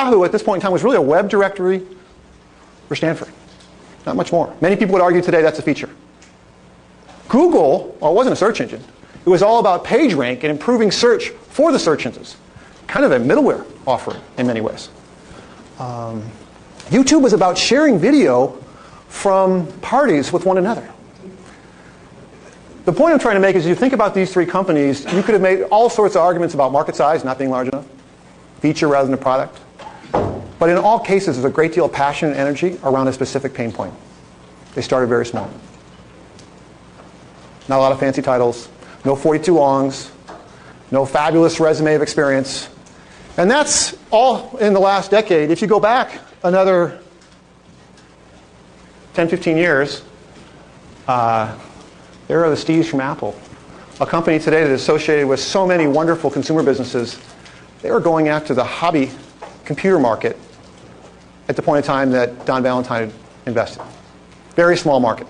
Yahoo at this point in time was really a web directory for Stanford. Not much more. Many people would argue today that's a feature. Google, well, it wasn't a search engine. It was all about PageRank and improving search for the search engines. Kind of a middleware offering in many ways. YouTube was about sharing video from parties with one another. The point I'm trying to make is you think about these three companies, you could have made all sorts of arguments about market size not being large enough, feature rather than a product. But in all cases, there's a great deal of passion and energy around a specific pain point. They started very small. Not a lot of fancy titles, no 42 longs, no fabulous resume of experience. And that's all in the last decade. If you go back another 10, 15 years, there are the Steves from Apple, a company today that is associated with so many wonderful consumer businesses. They were going after the hobby computer market at the point in time that Don Valentine invested. Very small market.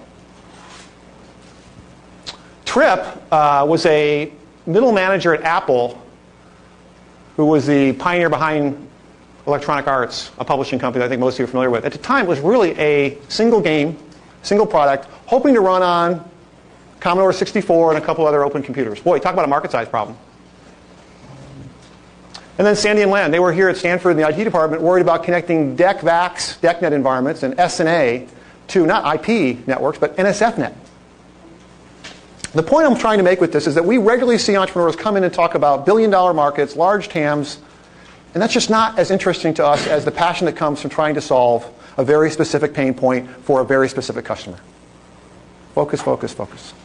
Tripp was a middle manager at Apple who was the pioneer behind Electronic Arts, a publishing company that I think most of you are familiar with. At the time, it was really a single game, single product, hoping to run on Commodore 64 and a couple other open computers. Boy, talk about a market size problem. And then Sandy and Len, they were here at Stanford in the IT department worried about connecting DEC, VAX, DECnet environments and SNA to not IP networks, but NSFnet. The point I'm trying to make with this is that we regularly see entrepreneurs come in and talk about billion-dollar markets, large TAMs, and that's just not as interesting to us as the passion that comes from trying to solve a very specific pain point for a very specific customer. Focus, focus, focus.